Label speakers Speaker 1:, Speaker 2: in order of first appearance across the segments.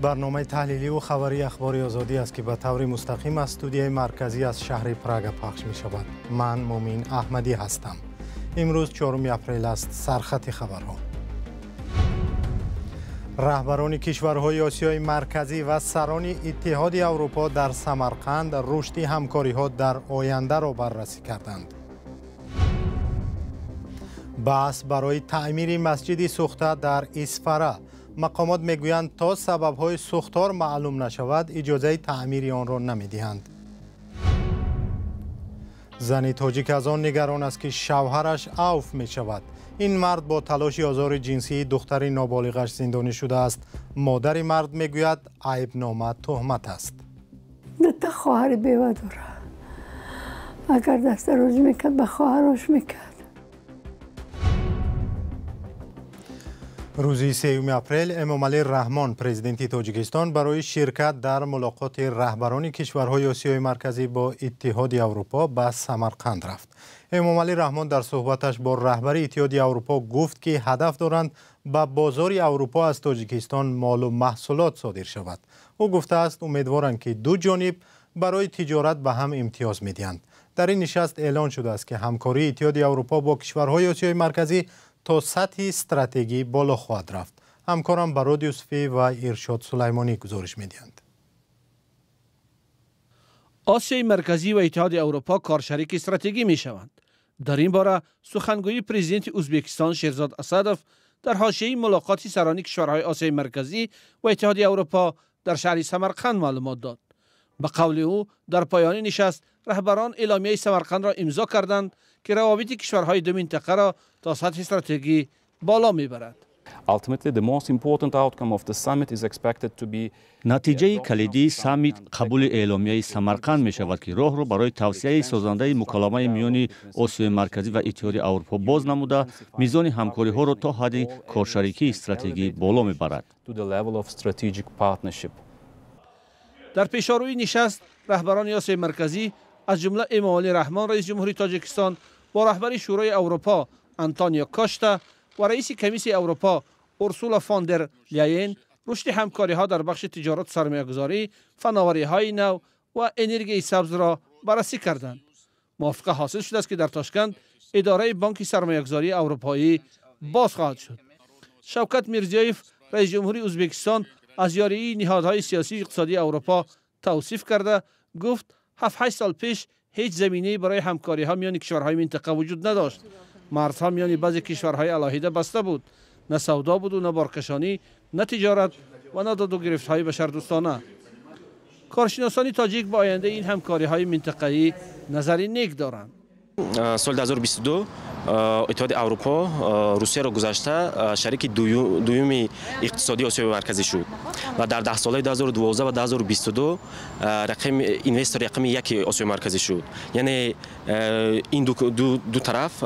Speaker 1: برنامه تحلیلی و خبری اخبار آزادی است که به طور مستقیم از استودیوی مرکزی از شهر پراگ پخش می شود. من مومین احمدی هستم. امروز 4 اپریل است. سرخط خبرها. رهبران کشورهای آسیای مرکزی و سران اتحاد اروپا در سمرقند رشد همکاری‌ها در آینده را بررسی کردند. بحث برای تعمیر مسجد سوخته در اسفره. مقامات میگویند تا سبب‌های سوختار معلوم نشود اجازه تعمیر آن را نمی‌دهند. زن تاجیک از آن نگران است که شوهرش عفو می‌شود. این مرد با تلاش آزار جنسی دختر نابالغش زندانی شده است. مادر مرد میگوید عیب‌نامه تهمت است.
Speaker 2: تا خواهر بیوه داره. اگر دست روز میکرد به خواهرش میکرد.
Speaker 1: روز 3 اپریل امامعلی رحمان پرزیدنت تاجیکستان برای شرکت در ملاقات رهبران کشورهای آسیای مرکزی با اتحاد اروپا به سمرقند رفت. امامعلی رحمان در صحبتش با رهبر اتحاد اروپا گفت که هدف دارند به بازار اروپا از تاجیکستان مال و محصولات صادر شود. او گفته است امیدوارند که دو جانب برای تجارت به هم امتیاز میدهند. در این نشست اعلان شده است که همکاری اتحاد اروپا با کشورهای آسیای مرکزی تا سطح استراتژی بالا خواهد رفت. همکارم براد یوسفی و ارشاد سلیمانی گزارش میدهند.
Speaker 3: آسیای مرکزی و اتحاد اروپا کارشریک استراتژی می شوند. در این باره سخنگوی پرزیدنت ازبکستان شیرزاد اسدوف در حاشیه ملاقات سران کشورهای آسیای مرکزی و اتحاد اروپا در شهر سمرقند معلومات داد. به قول او در پایان نشست رهبران اعلامیه سمرقند را امضا کردند که روابط کشورهای دو منطقه را تا سطح استراتژی بالا میبرد.
Speaker 4: نتیجه کلیدی سامیت قبول اعلامیه سمرقند می شود که راه را برای توسعه سازنده مکالمه میان آسیای مرکزی و اتحاد اروپا باز نموده میزان همکاری ها را تا حد کارشریکی استراتژی بالا میبرد.
Speaker 3: در پیشاروی نشست رهبران آسیای مرکزی از جمله امامعلی رحمان رئیس جمهوری تاجیکستان با رهبر شورای اروپا آنتونیو کاشتا و رئیس کمیسیون اروپا اورسولا فون در لاین رشد همکاری‌ها در بخش تجارت، سرمایه‌گذاری، فناوری‌های نو و انرژی سبز را بررسی کردند. موافقه حاصل شده است که در تاشکند اداره بانک سرمایه‌گذاری اروپایی باز خواهد شد. شوکت میرزیویف رئیس جمهوری ازبکستان از یاری نهادهای سیاسی و اقتصادی اروپا توصیف کرده گفت 7-8 سال پیش هیچ زمینه‌ای برای همکاری‌ها میان کشورهای منطقه وجود نداشت. مرزها میان بعضی کشورهای علاهیده بسته بود. نه سودا بود و نه بارکشانی، نه تجارت و نه داد و گرفت‌های بشردوستانه. کارشناسان تاجیک با آینده این همکاری‌های منطقه‌ای نظری نیک دارند.
Speaker 5: سال 2022 اتحاد اروپا روسیه را گذاشته شریک دوم اقتصادی آسیای مرکزی شد و در 10 ساله 2012 و 2022 رقم اینوستر رقم 1 آسیای مرکزی شد. یعنی این دو طرف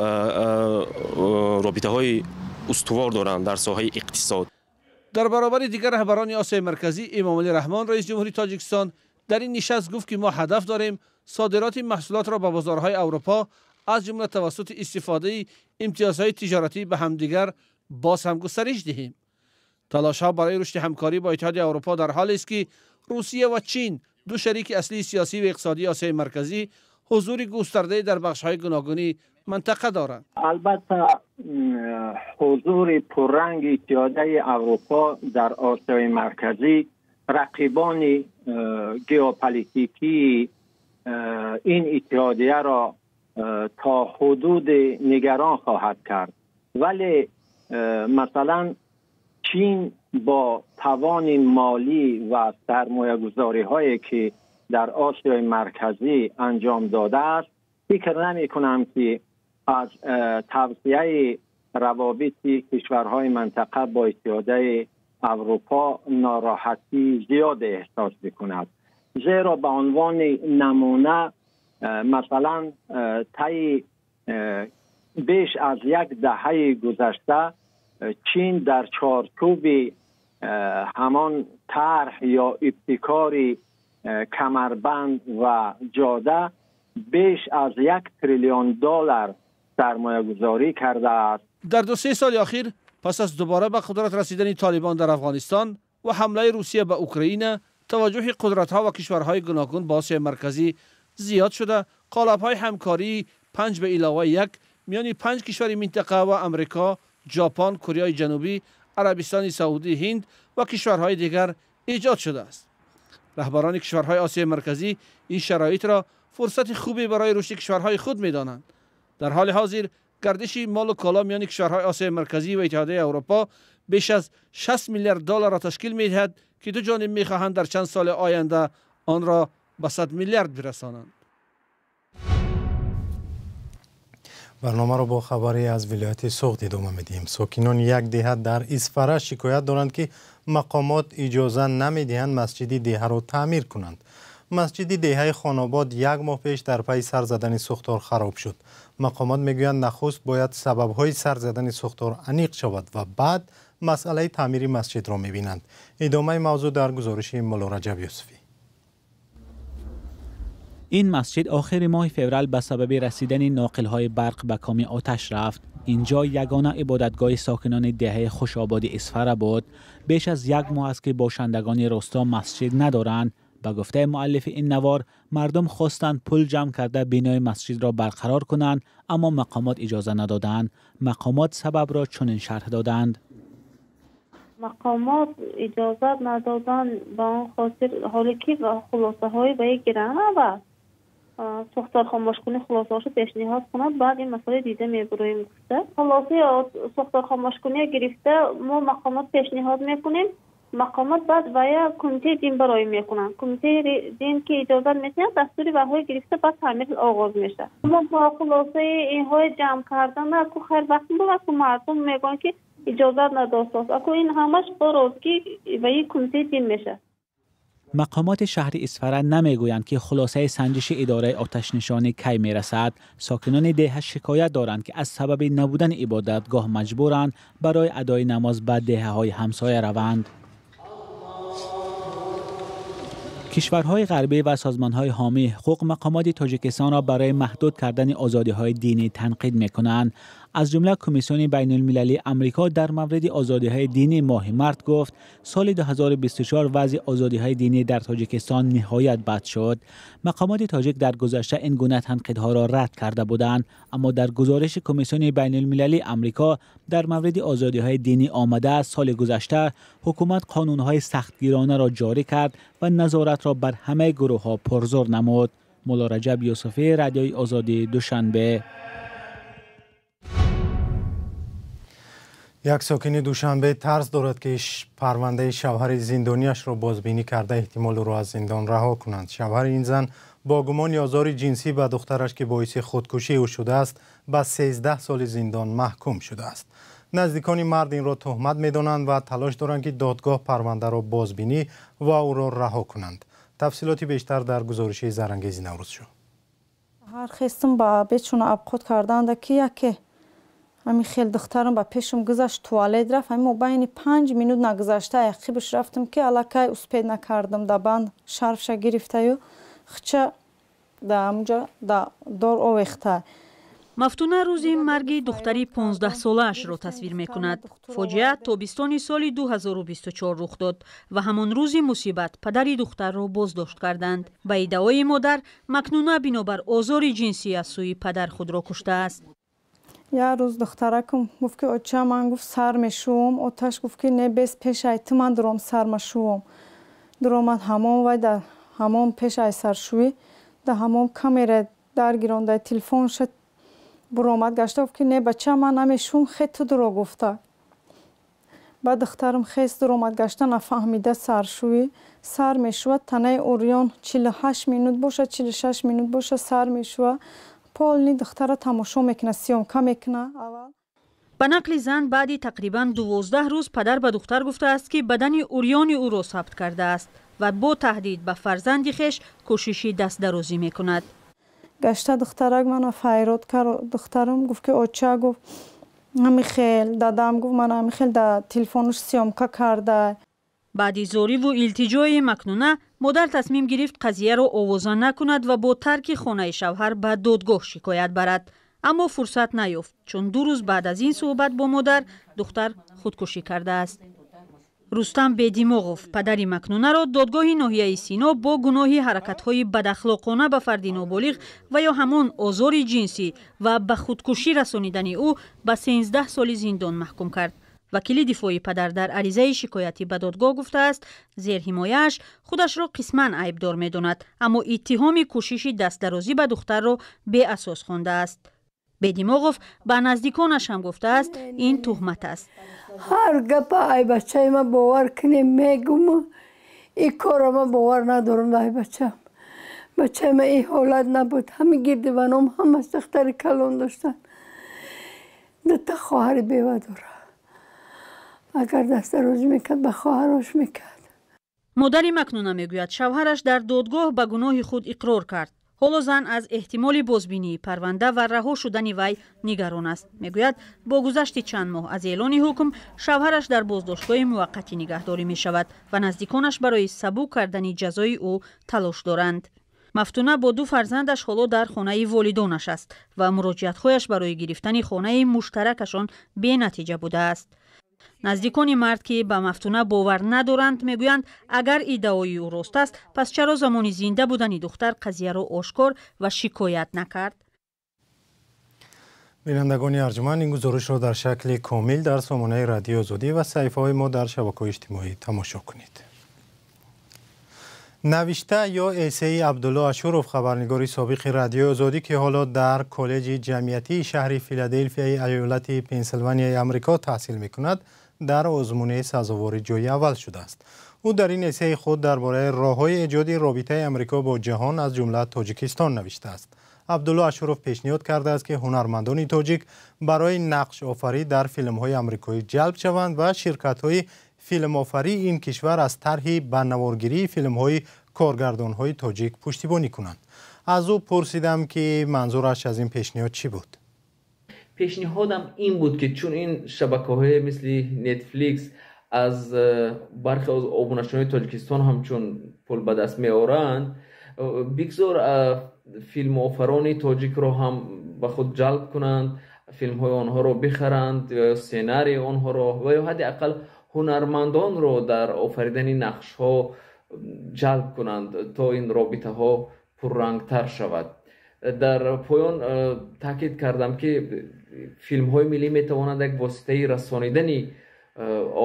Speaker 5: رابطه های استوار دارند در ساحه اقتصاد.
Speaker 3: در برابر دیگر رهبران آسیای مرکزی امامعلی رحمان رئیس جمهوری تاجیکستان در این نشست گفت که ما هدف داریم صادرات محصولات را به بازارهای اروپا از جمله توسط استفاده امتیازهای تجارتی به همدیگر باز هم گسترش دهیم. تلاش‌ها برای رشد همکاری با اتحاد اروپا در حالی است که روسیه و چین دو شریک اصلی سیاسی و اقتصادی آسیای مرکزی حضور گسترده در بخش‌های گوناگون منطقه دارند.
Speaker 6: البته حضور پررنگ اتحاد اروپا در آسیای مرکزی رقیبان ژئوپلیتیکی این اتحادیه را تا حدود نگران خواهد کرد. ولی مثلا چین با توان مالی و سرمایه گذاری هایی که در آسیای مرکزی انجام داده است فکر نمی کنم که از توسعه روابط کشورهای منطقه با اتحاد اروپا ناراحتی زیاد احساس بکند. زیرا به عنوان نمونه مثلا طی بیش از 1 دهه گذشته چین در چارچوب همان طرح یا ابتکار کمربند و جاده بیش از 1 تریلیون دلار سرمایه گذاری کرده است.
Speaker 3: در 2-3 سال اخیر پس از دوباره به قدرت رسیدن طالبان در افغانستان و حمله روسیه به اوکراین توجه قدرت‌ها و کشورهای گوناگون به آسیای مرکزی زیاد شده. قالب‌های همکاری 5 به علاوه 1 میان 5 کشور منطقه و امریکا، ژاپن، کره جنوبی، عربستان سعودی، هند و کشورهای دیگر ایجاد شده است. رهبران کشورهای آسیای مرکزی این شرایط را فرصت خوبی برای رشد کشورهای خود می‌دانند. در حال حاضر گردش مال و کالا میان کشورهای آسیای مرکزی و اتحادیه اروپا بیش از 60 میلیارد دلار را تشکیل می‌دهد که دو جانب می‌خواهند در چند سال آینده آن را به 100 میلیارد برسانند.
Speaker 1: برنامه را با خبری از ولایت سوخت ادامه میدیم. ساکنان یک دهه در اسفره شکایت دارند که مقامات اجازه نمیدهند مسجد دهه را تعمیر کنند. مسجد دهه خاناباد یک ماه پیش در پی سر زدن سوختار خراب شد. مقامات میگویند نخست باید سبب‌های سر زدن سوختار عمیق شود و بعد مسئله تعمیر مسجد را میبینند. ادامه موضوع در گزارش مولا رجب یوسفی.
Speaker 7: این مسجد آخر ماه فوریه به سبب رسیدن ناقل‌های برق به کام آتش رفت. اینجا یگانه عبادتگاه ساکنان دهه خوشآباد اسفره بود. بیش از یک ماه است که باشندگان روستا مسجد ندارند. به گفته مؤلف این نوار، مردم خواستند پول جمع کرده بنای مسجد را برقرار کنند، اما مقامات اجازه ندادند. مقامات سبب را چنین شرح دادند:
Speaker 8: مقامات اجازه ندادن به آن خاطر حالی که خلاصه های به یک گرانه و سوختار خاموش کنی خلاصه هاشو پیشنهاد کنند، بعد این مسئله دیده میبرویم. گفته خلاصه سوختار خاموش کنی گرفته ما مقامات پیشنهاد میکنیم، مقامات بعد باید کمیته دین برای میکنن. کمیته دین که اجازه میتونه دستوری به های گرفته بعد تعمیر آغاز میشه. ما با خلاصه این های جمع کردن اکو خیر وقتی بود اکو مردم میگن که اجازه نداشت اکو این همش باروز که به یک کمیته دین میشه.
Speaker 7: مقامات شهر اسفره نمیگویند که خلاصه سنجش اداره آتش نشانی کی میرسد. ساکنان دهه شکایت دارند که از سبب نبودن عبادتگاه مجبورند برای ادای نماز به دهه های همسایه روند. کشورهای غربی و سازمانهای حامی حقوق مقامات تاجیکستان را برای محدود کردن آزادی‌های دینی تنقید می‌کنند. از جمله کمیسیون بین المللی امریکا در مورد آزادی‌های دینی ماه مارس گفت سال 2024 وضع آزادی‌های دینی در تاجیکستان نهایت بد شد. مقامات تاجیک در گذشته این گونه تنقیدها را رد کرده بودند، اما در گزارش کمیسیون بین المللی امریکا در مورد آزادی‌های دینی آمده سال گذشته حکومت قانون‌های سختگیرانه را جاری کرد و نظارت را بر همه گروه‌ها پرزور نمود. مولا رجب یوسفی، رادیوی آزادی، دوشنبه.
Speaker 1: یک ساکن دوشنبه ترس دارد که پرونده شوهر زندانیش را بازبینی کرده احتمال او را از زندان رها کنند. شوهر این زن با گمان آزار جنسی به دخترش که باعث خودکشی او شده است به 13 سال زندان محکوم شده است. نزدیکان مرد این را تهمت می‌دانند و تلاش دارند که دادگاه پرونده را بازبینی و او را رها کنند. تفصیلات بیشتر در گزارش زرانگیز نوروز شو.
Speaker 9: هر خستم با بچون ابخود کردند که یکی همین خیلی دخترم با پیشم گذشت توالت رفت، همین بین 5 منوت نگذشته عقبش رفتم که علاکه اسپید نکردم در بند شرفش گرفته و خچه در اونجا در دور اوخته.
Speaker 10: مفتونه روزی مرگ دختری 15 سالش را تصویر میکند. فاجعه تابستان سال 2024 رخ داد و همان روزی مصیبت پدری دختر را بازداشت کردند. به ادعای مادر مکنونه بنابر آزار جنسی از سوی پدر خود را کشته است.
Speaker 9: یه روز دخترکم گفت که اوچه من گفت سر میشوم، آتش گفت که نه بس پیش ایت من درام سر میشوم. درآمد حمام و در حمام پیش ای سرشوی در حمام کامera درگیرانده تلفن شد برآمد گشته گفت که نه بچه من نمیشوم خیلی تو درو گفته. بعد دخترم خیست درآمد گشته نفهمیده سرشوی سر میشود تنه اوریان 48 منوت باشه 46 منوت باشه سر میشود. پولنی دختره تماشا میکنه سیامکه میکنه. اول
Speaker 10: به نقل زن بعد تقریبا 12 روز پدر به دختر گفته است که بدن اوریان او را ثبت کرده است و با تهدید به فرزند خویش کوششی دست درازی میکند.
Speaker 9: گشته دخترک منو فریاد کرد. دخترم گفت که اوچه گفت همیخیل دادم گفت من همیخیل در تلفنش سیامکه کرده.
Speaker 10: بعد زاری و التجای مکنونه مادر تصمیم گرفت قضیه را آوازه نکند و با ترک خانه شوهر به دادگاه شکایت برد، اما فرصت نیافت چون 2 روز بعد از این صحبت با مادر دختر خودکشی کرده است. рустам бедимоғов падари макнунаро додгоҳи ноҳияи сино бо гуноҳи ҳаракатҳои бадахлоқона ба фарди ноболиғ ва ё ҳамон озори ҷинсӣ ва ба худкушӣ расонидани ӯ ба 13 соли зиндон маҳкум кард. вакили дифои падар дар аризаи шикоятӣ ба додгоҳ гуфтааст, зерҳимояаш худашро қисман айбдор медонад, аммо иттиҳоми кӯшиши дастдарозӣ ба духтарро беасос хондааст. бедимоғов ба наздиконаш ҳам гуфтааст, ин туҳмат аст.
Speaker 2: ҳар гапа ай бачаи ма бовар кунем мегум, ин кора ма бовар надорам. ай бачаи ма ин ҳолат набуд. ҳами гирдиванам ҳамаш духтари калон доштан. дута хоҳари бева дора. агар дастарозӣ мекард ба хоҳарош мекард.
Speaker 10: модари макнуна мегӯяд шавҳараш дар додгоҳ ба гуноҳи худ иқрор кард. ҳоло зан аз эҳтимоли бозбинии парванда ва раҳо шудани вай нигарон аст. мегӯяд бо гузашти чанд моҳ аз эълони ҳукм шавҳараш дар боздоштгоҳи муваққатӣ нигаҳдорӣ мешавад ва наздиконаш барои сабук кардани ҷазои ӯ талош доранд. мафтуна бо 2 фарзандаш ҳоло дар хонаи волидонаш аст ва муроҷиатҳояш барои гирифтани хонаи муштаракашон бенатиҷа будааст. наздикони мард ки ба мафтуна бовар надоранд мегӯянд, агар иддаои ӯ рост аст, пас чаро замони зинда будани духтар қазияро ошкор ва шикоят накард?
Speaker 1: бинандагони арҷуманд, ин гузоришро дар шакли комил дар сомонаи радиои озодӣ ва саҳифаҳои мо дар шабакаҳои иҷтимоӣ тамошо кунед. навишта ё эсаи абдулло ашуров, хабарнигори собиқи радиои озодӣ ки ҳоло дар коллеҷи ҷамъиятии шаҳри филаделфияи аёлати пенсилванияи амрико таҳсил мекунад, дар озмунаи сазовори ҷойи аввал шудааст. ӯ дар ин эсаи худ дар бораи роҳҳои эҷоди робитаи амрико бо ҷаҳон аз ҷумла тоҷикистон навиштааст. абдулло ашуров пешниҳод кардааст ки ҳунармандони тоҷик барои нақшофарӣ дар филмҳои амрикоӣ ҷалб шаванд ва ширкатҳои филмофарии ин кишвар аз тарҳи ба наворгирии филмҳои коргардонҳои тоҷик пуштибонӣ кунанд. аз ӯ пурсидам ки манзураш аз ин пешниҳод чӣ буд.
Speaker 11: пешниҳодам ин буд ки чун ин шабакаҳое мисли Netflix аз бархе аз обунашонои Тоҷикистон ҳамчун пул ба даст меоранд, бигзор филмофарони тоҷикро ҳам ба худ ҷалб кунанд, филмҳои онҳоро бихаранд, сценарии онҳоро ва ё ҳадди ақал ҳунармандонро дар офаридани нақшҳо ҷалб кунанд, то ин робитаҳо пуррангтар шавад. дар поён таъкид кардам ки филмҳои миллӣ метавонанд як воситаи расонидани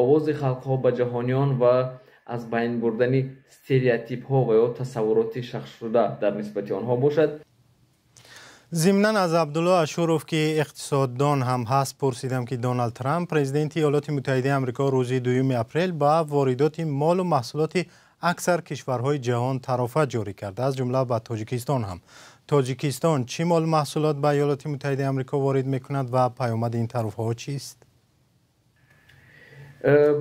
Speaker 11: овози халқҳо ба ҷаҳониён ва аз байн бурдани стереотипҳо ва ё тасаввуроти шахсшуда дар нисбати онҳо бошад.
Speaker 1: зимнан аз абдулло ашуров ки иқтисоддон ҳам ҳаст пурсидам ки Доналд Трамп, президенти Иёлоти Муттаҳидаи Амрико рӯзи 2 апрел ба воридоти молу маҳсулоти аксар кишварҳои ҷаҳон тарофат ҷорӣ карда, аз ҷумла ба Тоҷикистон ҳам. Тоҷикистон чӣ молу маҳсулот ба Иёлоти Муттаҳидаи Амрико ворид мекунад ва паёмади ин тарофаҳо чист?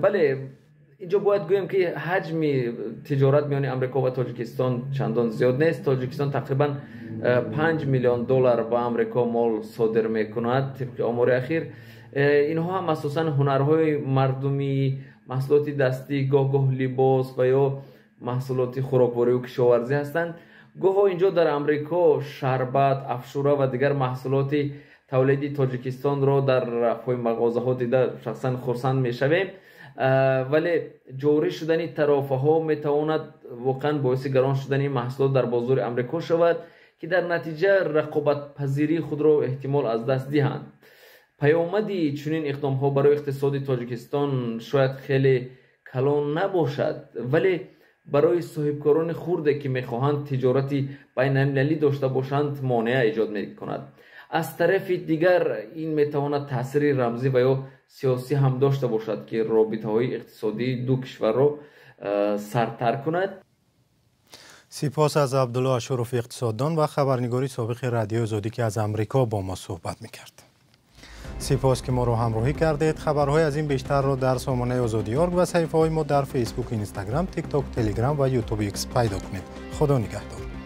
Speaker 11: бале, инҷо бояд гӯем ки ҳаҷми тиҷорат миёни Амрико ва Тоҷикистон чандон зиёд нест. Тоҷикистон тақрибан $5 миллион ба Амрико мол содир мекунад тибқи омори ахир. инҳо ҳам асосан ҳунарҳои мардумӣ, маҳсулоти дастӣ, гоҳ-гоҳ либос ва ё маҳсулоти хӯрокворию кишоварзӣ ҳастанд. гоҳо инҷо дар Амрико шарбат, афшура ва дигар маҳсулоти тавлиди Тоҷикистонро дар рафҳои мағозаҳо дида шахсан хурсанд мешавем, вале ҷорӣ шудани тарофаҳо метавонад воқеан боиси гарон шудани маҳсулот дар бозори Амрико шавад, ки дар натиҷа рақобатпазирии худро эҳтимол аз даст диҳанд. паёмади чунин иқдомҳо барои иқтисоди Тоҷикистон шояд хеле калон набошад, вале барои соҳибкорони хурде ки мехоҳанд тиҷорати байналмилалӣ дошта бошанд монеа эҷод мекунад. аз тарафи дигар ин метавонад таъсири рамзӣ ва ё сиёсӣ ҳам дошта бошад ки робитаҳои иқтисодии ду кишварро сартар кунад.
Speaker 1: сипос аз абдулло ашуров иқтисоддон ва хабарнигори собиқи радиои озодӣ ки аз Амрико бо мо суҳбат мекард. сипос ки моро ҳамроҳӣ кардед. хабарҳои аз ин бештарро дар сомонаи озодӣ.орг ва саҳифаҳои мо дар Facebook, Instagram, TikTok, Telegram ва YouTube X пайдо кунед. худо нигаҳдор.